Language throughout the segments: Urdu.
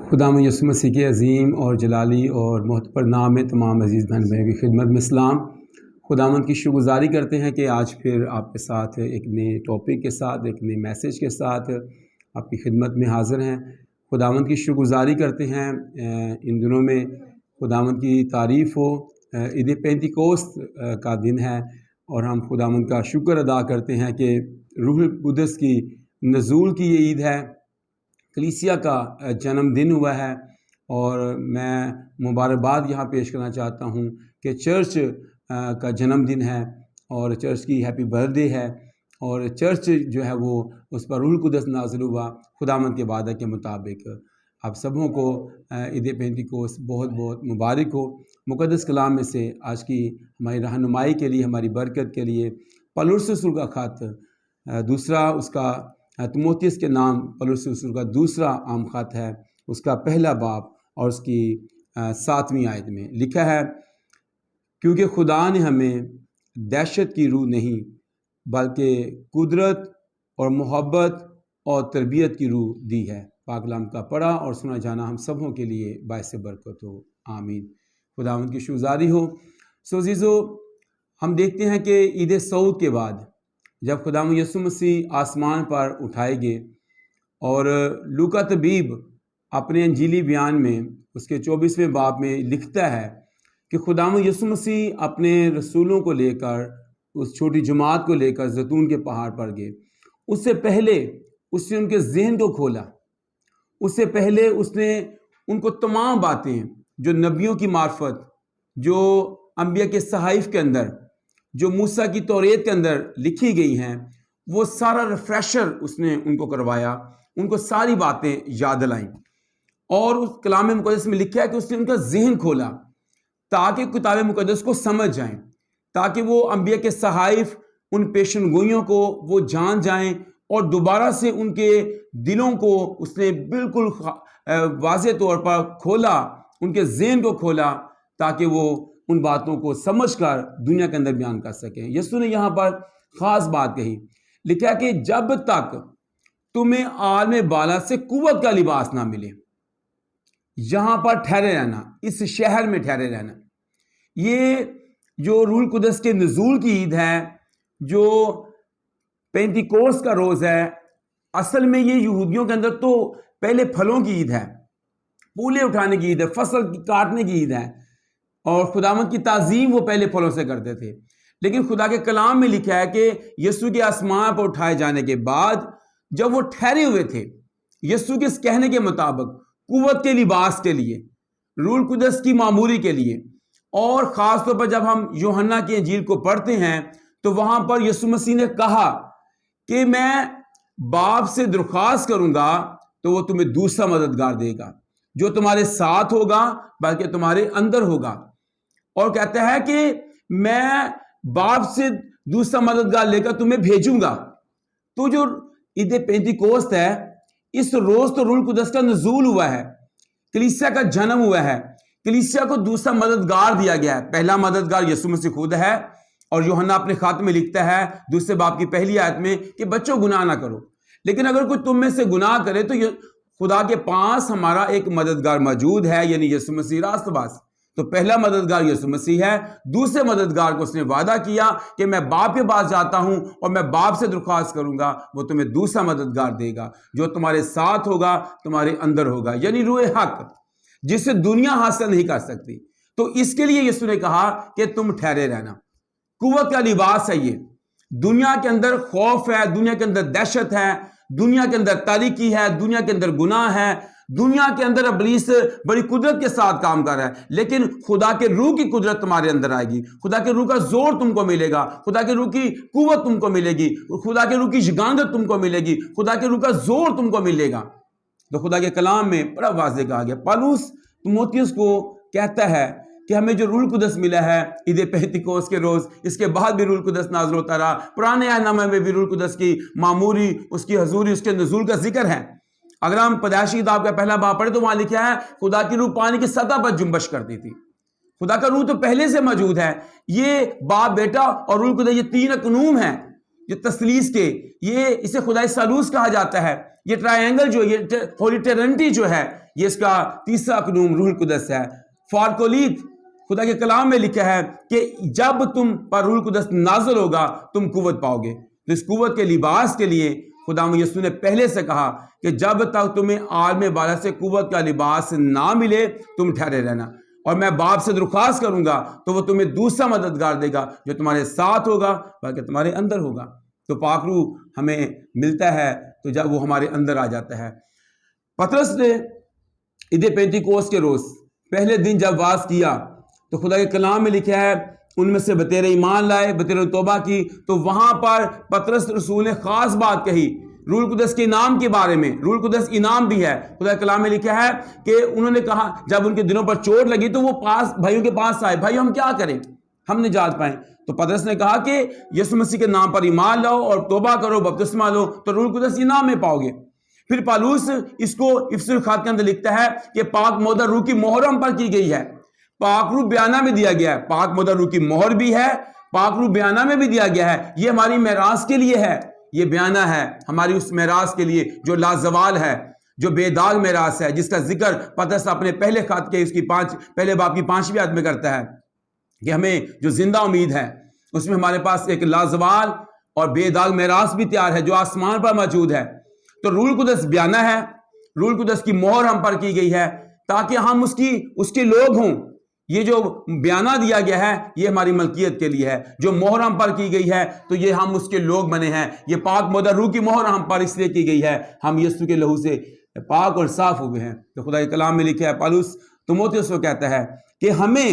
خداوند یسوع مسیح کے عظیم اور جلالی اور معتبر نام میں تمام عزیز بہن بھائی کی خدمت میں سلام۔ خداوند کی شکرگزاری کرتے ہیں کہ آج پھر آپ کے ساتھ ایک نئے ٹاپک کے ساتھ، ایک نئے میسیج کے ساتھ آپ کی خدمت میں حاضر ہیں۔ خداوند کی شکرگزاری کرتے ہیں ان دنوں میں خداوند کی تعریف ہو، عید پینتیکوست کا دن ہے اور ہم خداوند کا شکر ادا کرتے ہیں کہ روح القدس کی نزول کی یہ عید ہے، کلیسیا کا جنم دن ہوا ہے، اور میں مبارکباد یہاں پیش کرنا چاہتا ہوں کہ چرچ کا جنم دن ہے اور چرچ کی ہیپی برتھ ڈے ہے، اور چرچ جو ہے وہ اس پر روح القدس نازل ہوا خداوند کے وعدہ کے مطابق۔ آپ سبوں کو عید پینتیکوست بہت بہت مبارک ہو۔ مقدس کلام میں سے آج کی ہماری رہنمائی کے لیے، ہماری برکت کے لیے پولس رسول کا خط دوسرا، اس کا تیموتھیوس کے نام پولس رسول کا دوسرا عام خط ہے، اس کا پہلا باب اور اس کی 7ویں آیت میں لکھا ہے، کیونکہ خدا نے ہمیں دہشت کی روح نہیں بلکہ قدرت اور محبت اور تربیت کی روح دی ہے۔ پاک کلام کا پڑھا اور سنا جانا ہم سبوں کے لیے باعث برکت ہو، آمین۔ خداوند کی شکرگزاری ہو۔ عزیزو، ہم دیکھتے ہیں کہ عید صعود کے بعد جب خداوند یسوع مسیح آسمان پر اٹھائے گئے، اور لوکا طبیب اپنے انجیلی بیان میں اس کے 24ویں باب میں لکھتا ہے کہ خداوند یسوع مسیح اپنے رسولوں کو لے کر، اس چھوٹی جماعت کو لے کر زیتون کے پہاڑ پر گئے۔ اس سے پہلے اس نے ان کے ذہن کو کھولا، اس سے پہلے اس نے ان کو تمام باتیں جو نبیوں کی معرفت، جو انبیاء کے صحائف کے اندر، جو موسیٰ کی توریت کے اندر لکھی گئی ہیں، وہ سارا ریفریشر اس نے ان کو کروایا، ان کو ساری باتیں یاد دلائیں، اور اس کلام مقدس میں لکھا ہے کہ اس نے ان کا ذہن کھولا تاکہ کتاب مقدس کو سمجھ جائیں، تاکہ وہ انبیاء کے صحائف، ان پیشن گوئیوں کو وہ جان جائیں، اور دوبارہ سے ان کے دلوں کو اس نے بالکل واضح طور پر کھولا، ان کے ذہن کو کھولا تاکہ وہ ان باتوں کو سمجھ کر دنیا کے اندر بیان کر سکیں۔ یسوع نے یہاں پر خاص بات کہی، لکھا کہ جب تک تمہیں عالم بالا سے قوت کا لباس نہ ملے، یہاں پر ٹھہرے رہنا، اس شہر میں ٹھہرے رہنا۔ یہ جو روح القدس کے نزول کی عید ہے، جو پینتیکوست کا روز ہے، اصل میں یہ یہودیوں کے اندر تو پہلے پھلوں کی عید ہے، پھولے اٹھانے کی عید ہے، فصل کاٹنے کی عید ہے، اور خداوند کی تعظیم وہ پہلے پھلوں سے کرتے تھے۔ لیکن خدا کے کلام میں لکھا ہے کہ یسوع کے آسمان پر اٹھائے جانے کے بعد جب وہ ٹھہرے ہوئے تھے یسوع کے اس کہنے کے مطابق قوت کے لباس کے لیے، روح القدس کی معموری کے لیے، اور خاص طور پر جب ہم یوحنا کی انجیل کو پڑھتے ہیں تو وہاں پر یسوع مسیح نے کہا کہ میں باپ سے درخواست کروں گا تو وہ تمہیں دوسرا مددگار دے گا، جو تمہارے ساتھ ہوگا بلکہ تمہارے اندر ہوگا، اور کہتا ہے کہ میں باپ سے دوسرا مددگار لے کر تمہیں بھیجوں گا۔ تو جو عید پینتیکوست ہے، اس روز تو روح القدس کا نزول ہوا ہے، کلیسیا کا جنم ہوا ہے، کلیسیا کو دوسرا مددگار دیا گیا ہے۔ پہلا مددگار یسوع مسیح خود ہے، اور یوحنا اپنے خط میں لکھتا ہے دوسرے باب کی پہلی آیت میں کہ بچوں گناہ نہ کرو، لیکن اگر کوئی تم میں سے گناہ کرے تو خدا کے پاس ہمارا ایک مددگار موجود ہے، یعنی یسوع مسیح راست باز۔ تو پہلا مددگار یسوع مسیح ہے، دوسرے مددگار کو اس نے وعدہ کیا کہ میں باپ کے پاس جاتا ہوں اور میں باپ سے درخواست کروں گا، وہ تمہیں دوسرا مددگار دے گا، جو تمہارے ساتھ ہوگا، تمہارے اندر ہوگا، یعنی روح حق، جسے دنیا حاصل نہیں کر سکتی۔ تو اس کے لیے یسوع نے کہا کہ تم ٹھہرے رہنا۔ قوت کا لباس ہے یہ۔ دنیا کے اندر خوف ہے، دنیا کے اندر دہشت ہے، دنیا کے اندر تاریکی ہے، دنیا کے اندر گناہ ہے، دنیا کے اندر ابلیس بڑی قدرت کے ساتھ کام کر رہا ہے، لیکن خدا کے روح کی قدرت تمہارے اندر آئے گی، خدا کے روح کا زور تم کو ملے گا، خدا کے روح کی قوت تم کو ملے گی، خدا کے روح کی یگانت تم کو ملے گی، خدا کے روح کا زور تم کو ملے گا۔ تو خدا کے کلام میں بڑا واضح کہا گیا۔ پولس تیموتھیوس کو کہتا ہے کہ ہمیں جو روح القدس ملا ہے عید پینتیکوست کے روز، اس کے بعد بھی روح القدس نازل ہوتا رہا، پرانے عہد نامے میں بھی روح القدس کی معموری، اس کی حضوری، اس کے نزول کا ذکر ہے۔ اگر ہم پیدائش کتاب کا پہلا باب پڑھیں تو وہاں لکھا ہے خدا کی روح پانی کی سطح پر جنبش کرتی تھی۔ خدا کا روح تو پہلے سے موجود ہے۔ یہ باپ، بیٹا اور روح القدس، یہ تین اقنوم ہیں یہ تثلیث کے، یہ اسے خدائے ثالوث کہا جاتا ہے۔ یہ ٹرائنگل جو یہ ہولی ٹرینٹی جو ہے، یہ اس کا تیسرا قانون روح القدس ہے۔ فارکولیت خدا کے کلام میں لکھا ہے کہ جب تم پر روح القدس نازل ہوگا تم قوت پاؤ گے۔ تو اس قوت کے لباس کے لیے خدا یسوع نے پہلے سے کہا کہ جب تک تمہیں عالم بالا سے قوت کا لباس نہ ملے تم ٹھہرے رہنا، اور میں باپ سے درخواست کروں گا تو وہ تمہیں دوسرا مددگار دے گا جو تمہارے ساتھ ہوگا بلکہ تمہارے اندر ہوگا۔ تو پاک روح ہمیں ملتا ہے تو جب وہ ہمارے اندر آ جاتا ہے۔ پطرس نے عید پینتیکوس کے روز پہلے دن جب واعظ کیا تو خدا کے کلام میں لکھا ہے ان میں سے بطیر ایمان لائے، بطیر توبہ کی، تو وہاں پر پطرس رسول نے خاص بات کہی روح القدس کے انعام کے بارے میں۔ روح القدس انعام بھی ہے، خدا کے کلام میں لکھا ہے کہ انہوں نے کہا جب ان کے دلوں پر چوٹ لگی تو وہ بھائیوں کے پاس آئے، بھائی ہم کیا کریں ہم نجات پائیں؟ تو پطرس نے کہا کہ یسوع مسیح کے نام پر ایمان لاؤ اور توبہ کرو، بپتسمہ لو تو روح القدس انعام میں پاؤ گے۔ پھر پالوس اس کو افسر خط کے اندر لکھتا ہے کہ پاک مہر روح کی مہر ہم پر کی گئی ہے۔ پاک روح بیانہ میں دیا گیا ہے، پاک مہر روح کی مہر بھی ہے، پاک روح بیانہ میں بھی دیا گیا ہے۔ یہ ہماری میراث کے لیے ہے، یہ بیانہ ہے ہماری اس میراث کے لیے جو لازوال ہے، جو بے داغ میراث ہے، جس کا ذکر پطرس اپنے پہلے خط کے اس کی پہلے باب کی 5ویں آیت میں کرتا ہے کہ ہمیں جو زندہ امید ہے اس میں ہمارے پاس ایک لازوال اور بے داغ میراث بھی تیار ہے جو آسمان پر موجود ہے۔ تو روح القدس بیانہ ہے، روح القدس کی مہر ہم پر کی گئی ہے تاکہ ہم اس کے لوگ ہوں۔ یہ جو بیانہ دیا گیا ہے یہ ہماری ملکیت کے لیے ہے، جو مہر ہم پر کی گئی ہے تو یہ ہم اس کے لوگ بنے ہیں۔ یہ پاک مہر روح کی مہر ہم پر اس لیے کی گئی ہے ہم یسوع کے لہو سے پاک اور صاف ہوئے ہیں۔ تو خدا کے کلام میں لکھا ہے، پالوس تیموتھیوس کو کہتا ہے کہ ہمیں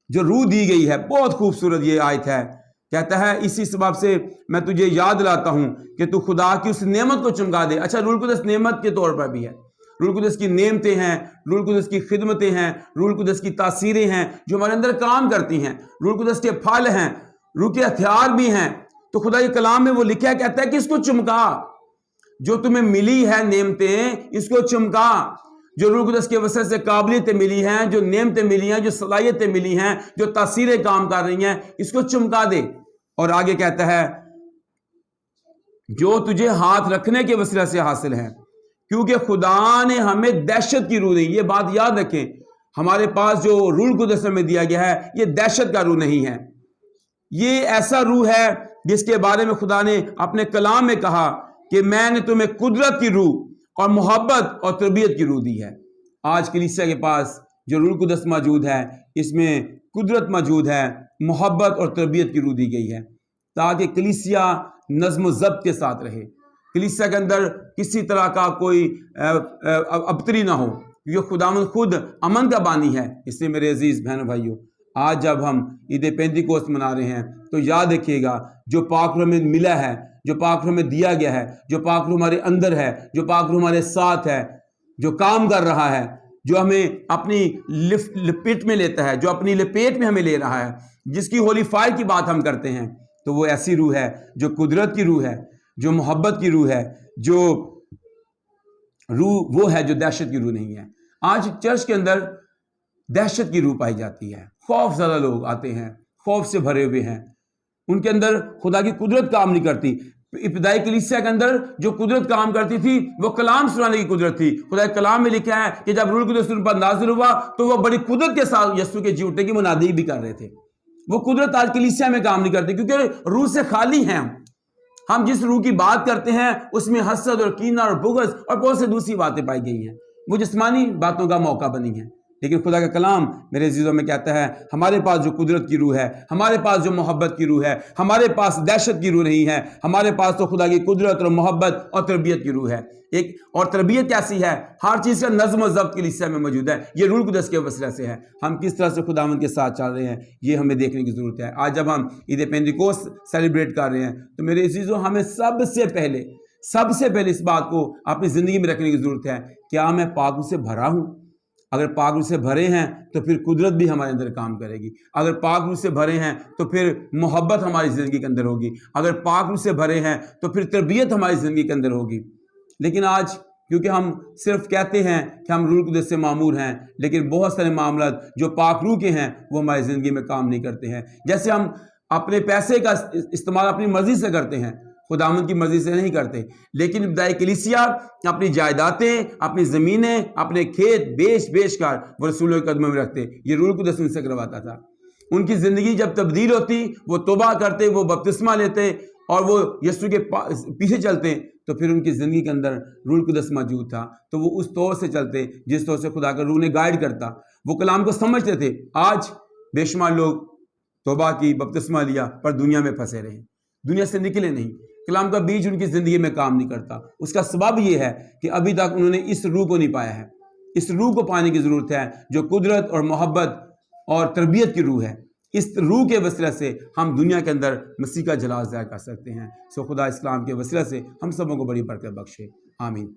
جو روح دی گئی ہے، بہت خوبصورت یہ آیت ہے، کہتا ہے اسی سبب سے میں تجھے یاد دلاتا ہوں کہ تو خدا کی اس نعمت کو چمکا دے۔ اچھا، روح القدس نعمت کے طور پر بھی ہے، روح القدس کی نعمتیں ہیں، روح القدس کی خدمتیں ہیں، روح القدس کی تاثیریں ہیں جو ہمارے اندر کام کرتی ہیں، روح القدس کے پھل ہیں، روح کے ہتھیار بھی ہیں۔ تو خدا کے کلام میں وہ لکھا کہتا ہے کہ اس کو چمکا، جو تمہیں ملی ہے نعمتیں اس کو چمکا، جو روح القدس کے وسیلے سے قابلیتیں ملی ہیں، جو نعمتیں ملی ہیں، جو صلاحیتیں ملی ہیں، جو تاثیریں کام کر رہی ہیں، اس کو چمکا دے۔ اور آگے کہتا ہے جو تجھے ہاتھ رکھنے کے وسیلے سے حاصل ہے، کیونکہ خدا نے ہمیں دہشت کی روح نہیں۔ یہ بات یاد رکھیں، ہمارے پاس جو روح القدس میں دیا گیا ہے یہ دہشت کا روح نہیں ہے، یہ ایسا روح ہے جس کے بارے میں خدا نے اپنے کلام میں کہا کہ میں نے تمہیں قدرت کی روح اور محبت اور تربیت کی روح دی ہے۔ آج کلیسیا کے پاس جو روح القدس موجود ہے اس میں قدرت موجود ہے، محبت اور تربیت کی روح دی گئی ہے تاکہ کلیسیا نظم و ضبط کے ساتھ رہے، کلیسیا کے اندر کسی طرح کا کوئی ابتری نہ ہو، کیونکہ خداوند خود امن کا بانی ہے۔ اس لیے میرے عزیز بہنوں بھائیوں، آج جب ہم عید پینتیکوست منا رہے ہیں تو یاد رکھیے گا جو پاک روح ہمیں ملا ہے، جو پاک روح ہمیں دیا گیا ہے، جو پاک روح ہمارے اندر ہے، جو پاک روح ہمارے ساتھ ہے، جو کام کر رہا ہے، جو ہمیں اپنی لپیٹ میں لیتا ہے، جو اپنی لپیٹ میں ہمیں لے رہا ہے، جس کی ہولی فائر کی بات ہم کرتے ہیں، تو وہ ایسی روح ہے جو قدرت کی روح ہے، جو محبت کی روح ہے، جو روح وہ ہے جو دہشت کی روح نہیں ہے۔ آج چرچ کے اندر دہشت کی روح پائی جاتی ہے، خوف زدہ لوگ آتے ہیں، خوف سے بھرے ہوئے ہیں، ان کے اندر خدا کی قدرت کام نہیں کرتی۔ ابتدائی کلیسیا کے اندر جو قدرت کام کرتی تھی وہ کلام سنانے کی قدرت تھی۔ خدا کے کلام میں لکھا ہے کہ جب روح القدس ان پر نازل ہوا تو وہ بڑی قدرت کے ساتھ یسوع کے جی اٹھنے کی منادی بھی کر رہے تھے۔ وہ قدرت آج کلیسیا میں کام نہیں کرتی کیونکہ روح سے خالی ہیں ہم جس روح کی بات کرتے ہیں اس میں حسد اور کینہ اور بغض اور بہت سے دوسری باتیں پائی گئی ہیں، وہ جسمانی باتوں کا موقع بنی ہیں۔ لیکن خدا کا کلام میرے عزیزوں میں کہتا ہے ہمارے پاس جو قدرت کی روح ہے، ہمارے پاس جو محبت کی روح ہے، ہمارے پاس دہشت کی روح نہیں ہے، ہمارے پاس تو خدا کی قدرت اور محبت اور تربیت کی روح ہے۔ ایک اور تربیت کیسی ہے؟ ہر چیز کا نظم و ضبط کلیسیا میں موجود ہے، یہ روح القدس کے وسیلے سے ہے۔ ہم کس طرح سے خداوند کے ساتھ چل رہے ہیں یہ ہمیں دیکھنے کی ضرورت ہے۔ آج جب ہم عید پینتیکوست سیلیبریٹ کر رہے ہیں تو میرے عزیزوں ہمیں سب سے پہلے اس بات کو اپنی زندگی میں رکھنے کی ضرورت ہے، کیا میں پاک روح سے بھرا ہوں؟ اگر پاک روح سے بھرے ہیں تو پھر قدرت بھی ہمارے اندر کام کرے گی۔ اگر پاک روح سے بھرے ہیں تو پھر محبت ہماری زندگی کے اندر ہوگی۔ اگر پاک روح سے بھرے ہیں تو پھر تربیت ہماری زندگی کے اندر ہوگی۔ لیکن آج کیونکہ ہم صرف کہتے ہیں کہ ہم روح القدس سے معمور ہیں، لیکن بہت سارے معاملات جو پاک روح کے ہیں وہ ہماری زندگی میں کام نہیں کرتے ہیں۔ جیسے ہم اپنے پیسے کا استعمال اپنی مرضی سے کرتے ہیں، خداوند کی مرضی سے نہیں کرتے، لیکن ابتدائی کلیسیا اپنی جائیدادیں، اپنی زمینیں، اپنے کھیت بیچ کر وہ رسولوں کے قدموں میں رکھتے۔ یہ روح القدس ان سے کرواتا تھا۔ ان کی زندگی جب تبدیل ہوتی، وہ توبہ کرتے، وہ بپتسمہ لیتے اور وہ یسوع کے پیچھے چلتے، تو پھر ان کی زندگی کے اندر روح القدس موجود تھا، تو وہ اس طور سے چلتے جس طور سے خدا کا روح نے گائیڈ کرتا۔ وہ کلام کو سمجھتے تھے۔ آج بے شمار لوگ توبہ کی، بپتسمہ لیا، پر دنیا میں پھنسے رہے، دنیا سے نکلے نہیں۔ کلام کا بیج ان کی زندگی میں کام نہیں کرتا۔ اس کا سبب یہ ہے کہ ابھی تک انہوں نے اس روح کو نہیں پایا ہے۔ اس روح کو پانے کی ضرورت ہے جو قدرت اور محبت اور تربیت کی روح ہے۔ اس روح کے وسیلہ سے ہم دنیا کے اندر مسیح کا جلال ظاہر کر سکتے ہیں۔ سو خدا اسلام کے وسیلہ سے ہم سبوں کو بڑی برکت بخشے، آمین۔